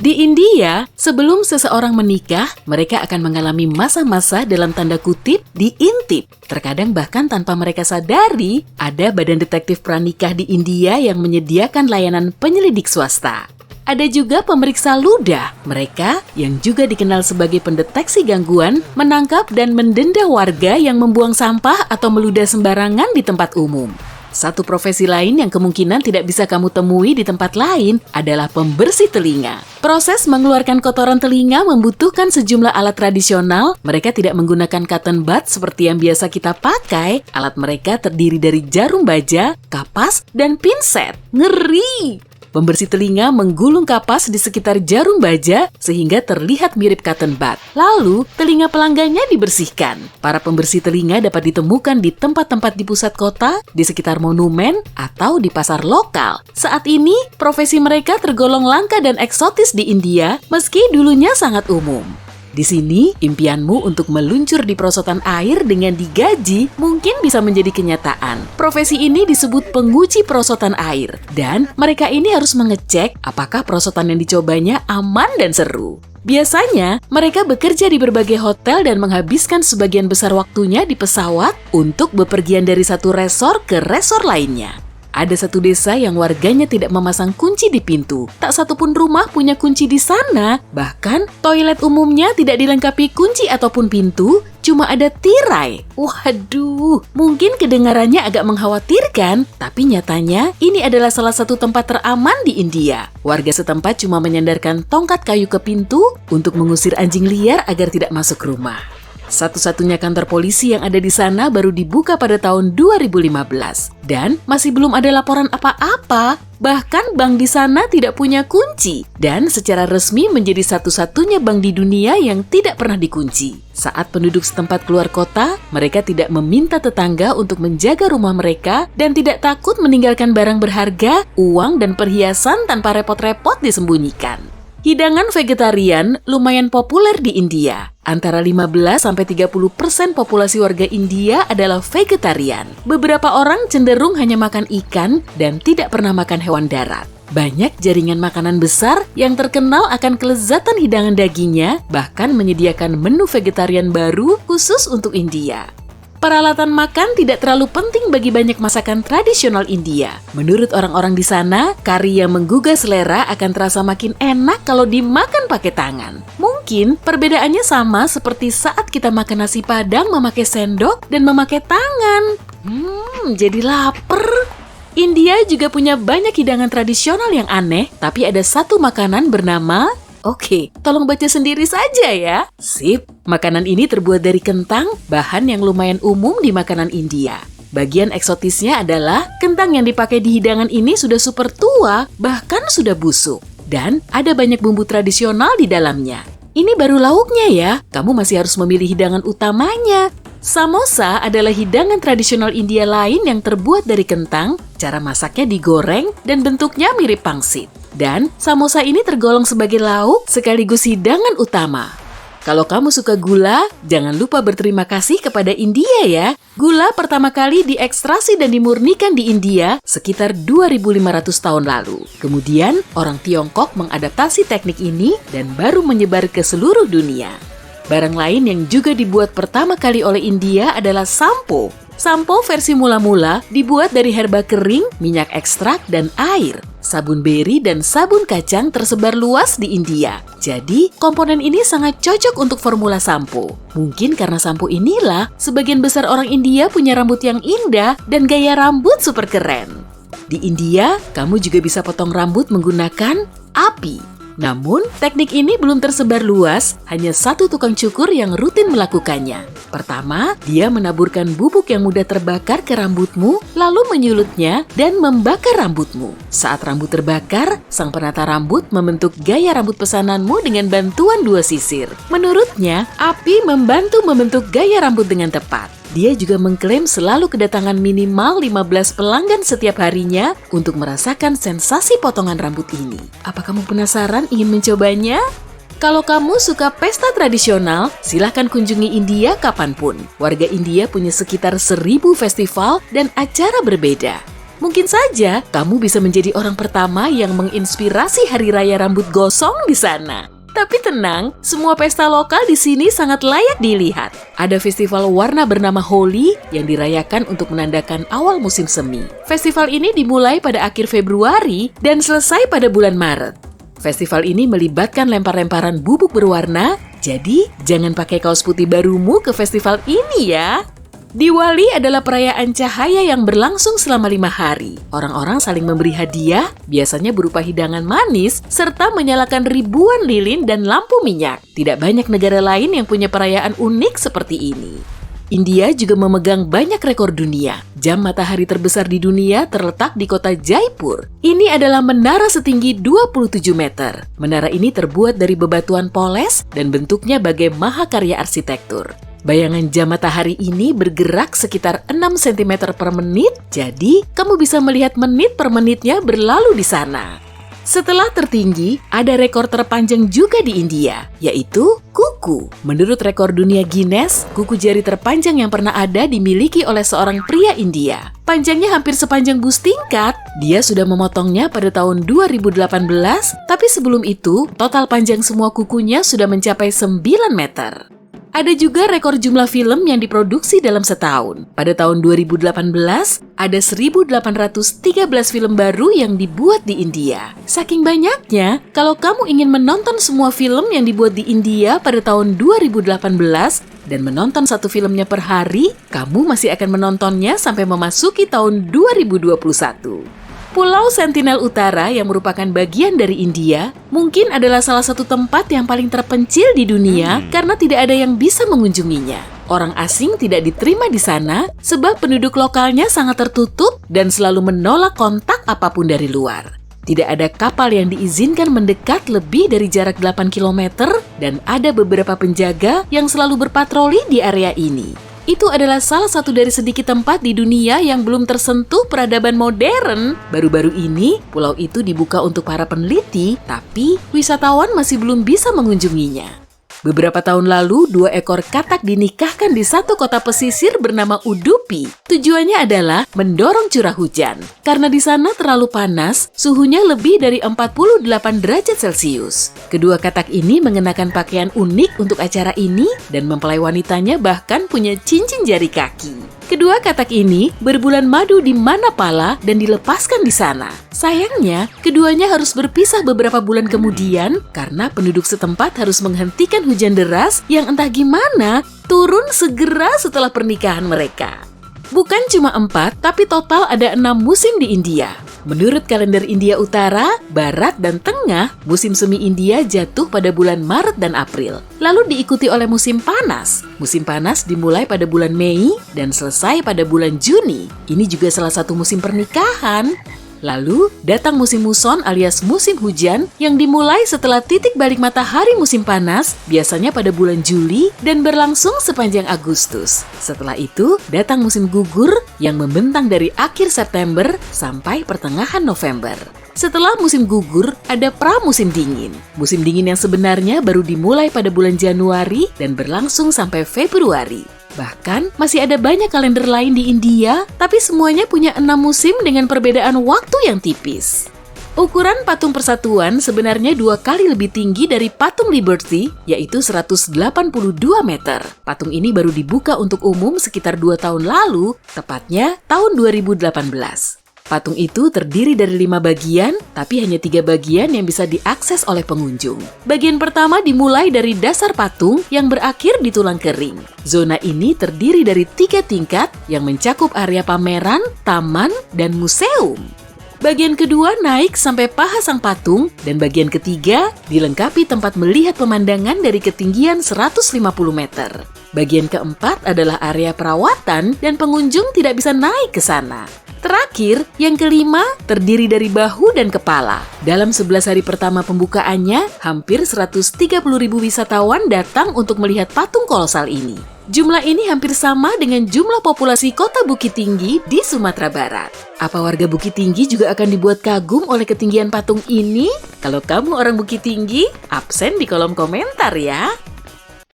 Di India, sebelum seseorang menikah, mereka akan mengalami masa-masa dalam tanda kutip diintip. Terkadang bahkan tanpa mereka sadari, ada badan detektif pranikah di India yang menyediakan layanan penyelidik swasta. Ada juga pemeriksa ludah, mereka yang juga dikenal sebagai pendeteksi gangguan, menangkap dan mendenda warga yang membuang sampah atau meludah sembarangan di tempat umum. Satu profesi lain yang kemungkinan tidak bisa kamu temui di tempat lain adalah pembersih telinga. Proses mengeluarkan kotoran telinga membutuhkan sejumlah alat tradisional. Mereka tidak menggunakan cotton bud seperti yang biasa kita pakai. Alat mereka terdiri dari jarum baja, kapas, dan pinset. Ngeri! Pembersih telinga menggulung kapas di sekitar jarum baja sehingga terlihat mirip cotton bud. Lalu, telinga pelanggannya dibersihkan. Para pembersih telinga dapat ditemukan di tempat-tempat di pusat kota, di sekitar monumen, atau di pasar lokal. Saat ini, profesi mereka tergolong langka dan eksotis di India, meski dulunya sangat umum. Di sini, impianmu untuk meluncur di perosotan air dengan digaji mungkin bisa menjadi kenyataan. Profesi ini disebut penguji perosotan air, dan mereka ini harus mengecek apakah perosotan yang dicobanya aman dan seru. Biasanya, mereka bekerja di berbagai hotel dan menghabiskan sebagian besar waktunya di pesawat untuk bepergian dari satu resor ke resor lainnya. Ada satu desa yang warganya tidak memasang kunci di pintu. Tak satupun rumah punya kunci di sana. Bahkan, toilet umumnya tidak dilengkapi kunci ataupun pintu, cuma ada tirai. Waduh, mungkin kedengarannya agak mengkhawatirkan, tapi nyatanya ini adalah salah satu tempat teraman di India. Warga setempat cuma menyandarkan tongkat kayu ke pintu untuk mengusir anjing liar agar tidak masuk rumah. Satu-satunya kantor polisi yang ada di sana baru dibuka pada tahun 2015 dan masih belum ada laporan apa-apa. Bahkan bank di sana tidak punya kunci dan secara resmi menjadi satu-satunya bank di dunia yang tidak pernah dikunci. Saat penduduk setempat keluar kota, mereka tidak meminta tetangga untuk menjaga rumah mereka dan tidak takut meninggalkan barang berharga, uang, dan perhiasan tanpa repot-repot disembunyikan. Hidangan vegetarian lumayan populer di India. Antara 15-30% populasi warga India adalah vegetarian. Beberapa orang cenderung hanya makan ikan dan tidak pernah makan hewan darat. Banyak jaringan makanan besar yang terkenal akan kelezatan hidangan dagingnya, bahkan menyediakan menu vegetarian baru khusus untuk India. Peralatan makan tidak terlalu penting bagi banyak masakan tradisional India. Menurut orang-orang di sana, kari yang menggugah selera akan terasa makin enak kalau dimakan pakai tangan. Mungkin perbedaannya sama seperti saat kita makan nasi padang memakai sendok dan memakai tangan. Jadi lapar. India juga punya banyak hidangan tradisional yang aneh, tapi ada satu makanan bernama... Oke, tolong baca sendiri saja ya. Sip, makanan ini terbuat dari kentang, bahan yang lumayan umum di makanan India. Bagian eksotisnya adalah kentang yang dipakai di hidangan ini sudah super tua, bahkan sudah busuk. Dan ada banyak bumbu tradisional di dalamnya. Ini baru lauknya ya, kamu masih harus memilih hidangan utamanya. Samosa adalah hidangan tradisional India lain yang terbuat dari kentang, cara masaknya digoreng, dan bentuknya mirip pangsit. Dan samosa ini tergolong sebagai lauk sekaligus hidangan utama. Kalau kamu suka gula, jangan lupa berterima kasih kepada India ya. Gula pertama kali diekstrasi dan dimurnikan di India sekitar 2.500 tahun lalu. Kemudian, orang Tiongkok mengadaptasi teknik ini dan baru menyebar ke seluruh dunia. Barang lain yang juga dibuat pertama kali oleh India adalah sampo. Sampo versi mula-mula dibuat dari herba kering, minyak ekstrak, dan air. Sabun beri dan sabun kacang tersebar luas di India. Jadi, komponen ini sangat cocok untuk formula sampo. Mungkin karena sampo inilah, sebagian besar orang India punya rambut yang indah dan gaya rambut super keren. Di India, kamu juga bisa potong rambut menggunakan api. Namun, teknik ini belum tersebar luas, hanya satu tukang cukur yang rutin melakukannya. Pertama, dia menaburkan bubuk yang mudah terbakar ke rambutmu, lalu menyulutnya dan membakar rambutmu. Saat rambut terbakar, sang penata rambut membentuk gaya rambut pesananmu dengan bantuan dua sisir. Menurutnya, api membantu membentuk gaya rambut dengan tepat. Dia juga mengklaim selalu kedatangan minimal 15 pelanggan setiap harinya untuk merasakan sensasi potongan rambut ini. Apa kamu penasaran ingin mencobanya? Kalau kamu suka pesta tradisional, silahkan kunjungi India kapanpun. Warga India punya sekitar 1.000 festival dan acara berbeda. Mungkin saja kamu bisa menjadi orang pertama yang menginspirasi hari raya rambut gosong di sana. Tapi tenang, semua pesta lokal di sini sangat layak dilihat. Ada festival warna bernama Holi yang dirayakan untuk menandakan awal musim semi. Festival ini dimulai pada akhir Februari dan selesai pada bulan Maret. Festival ini melibatkan lempar-lemparan bubuk berwarna, jadi jangan pakai kaos putih barumu ke festival ini ya. Diwali adalah perayaan cahaya yang berlangsung selama 5 hari. Orang-orang saling memberi hadiah, biasanya berupa hidangan manis, serta menyalakan ribuan lilin dan lampu minyak. Tidak banyak negara lain yang punya perayaan unik seperti ini. India juga memegang banyak rekor dunia. Jam matahari terbesar di dunia terletak di kota Jaipur. Ini adalah menara setinggi 27 meter. Menara ini terbuat dari bebatuan poles dan bentuknya bagai mahakarya arsitektur. Bayangan jam matahari ini bergerak sekitar 6 cm per menit, jadi kamu bisa melihat menit per menitnya berlalu di sana. Setelah tertinggi, ada rekor terpanjang juga di India, yaitu kuku. Menurut rekor dunia Guinness, kuku jari terpanjang yang pernah ada dimiliki oleh seorang pria India. Panjangnya hampir sepanjang bus tingkat. Dia sudah memotongnya pada tahun 2018, tapi sebelum itu, total panjang semua kukunya sudah mencapai 9 meter. Ada juga rekor jumlah film yang diproduksi dalam setahun. Pada tahun 2018, ada 1.813 film baru yang dibuat di India. Saking banyaknya, kalau kamu ingin menonton semua film yang dibuat di India pada tahun 2018 dan menonton satu filmnya per hari, kamu masih akan menontonnya sampai memasuki tahun 2021. Pulau Sentinel Utara yang merupakan bagian dari India mungkin adalah salah satu tempat yang paling terpencil di dunia karena tidak ada yang bisa mengunjunginya. Orang asing tidak diterima di sana sebab penduduk lokalnya sangat tertutup dan selalu menolak kontak apapun dari luar. Tidak ada kapal yang diizinkan mendekat lebih dari jarak 8 km dan ada beberapa penjaga yang selalu berpatroli di area ini. Itu adalah salah satu dari sedikit tempat di dunia yang belum tersentuh peradaban modern. Baru-baru ini, pulau itu dibuka untuk para peneliti, tapi wisatawan masih belum bisa mengunjunginya. Beberapa tahun lalu, 2 ekor katak dinikahkan di satu kota pesisir bernama Udupi. Tujuannya adalah mendorong curah hujan. Karena di sana terlalu panas, suhunya lebih dari 48 derajat Celcius. Kedua katak ini mengenakan pakaian unik untuk acara ini dan mempelai wanitanya bahkan punya cincin jari kaki. Kedua katak ini berbulan madu di Manapala dan dilepaskan di sana. Sayangnya, keduanya harus berpisah beberapa bulan kemudian karena penduduk setempat harus menghentikan hujan deras yang entah gimana turun segera setelah pernikahan mereka. Bukan cuma 4, tapi total ada 6 musim di India. Menurut kalender India Utara, Barat, dan Tengah, musim semi India jatuh pada bulan Maret dan April. Lalu diikuti oleh musim panas. Musim panas dimulai pada bulan Mei dan selesai pada bulan Juni. Ini juga salah satu musim pernikahan. Lalu, datang musim muson alias musim hujan yang dimulai setelah titik balik matahari musim panas, biasanya pada bulan Juli dan berlangsung sepanjang Agustus. Setelah itu, datang musim gugur yang membentang dari akhir September sampai pertengahan November. Setelah musim gugur, ada pramusim dingin. Musim dingin yang sebenarnya baru dimulai pada bulan Januari dan berlangsung sampai Februari. Bahkan, masih ada banyak kalender lain di India, tapi semuanya punya 6 musim dengan perbedaan waktu yang tipis. Ukuran patung persatuan sebenarnya 2 kali lebih tinggi dari patung Liberty, yaitu 182 meter. Patung ini baru dibuka untuk umum sekitar 2 tahun lalu, tepatnya tahun 2018. Patung itu terdiri dari 5 bagian, tapi hanya 3 bagian yang bisa diakses oleh pengunjung. Bagian pertama dimulai dari dasar patung yang berakhir di tulang kering. Zona ini terdiri dari 3 tingkat yang mencakup area pameran, taman, dan museum. Bagian kedua naik sampai paha sang patung, dan bagian ketiga dilengkapi tempat melihat pemandangan dari ketinggian 150 meter. Bagian keempat adalah area perawatan dan pengunjung tidak bisa naik ke sana. Terakhir, yang kelima terdiri dari bahu dan kepala. Dalam 11 hari pertama pembukaannya, hampir 130.000 wisatawan datang untuk melihat patung kolosal ini. Jumlah ini hampir sama dengan jumlah populasi kota Bukit Tinggi di Sumatera Barat. Apa warga Bukit Tinggi juga akan dibuat kagum oleh ketinggian patung ini? Kalau kamu orang Bukit Tinggi, absen di kolom komentar ya.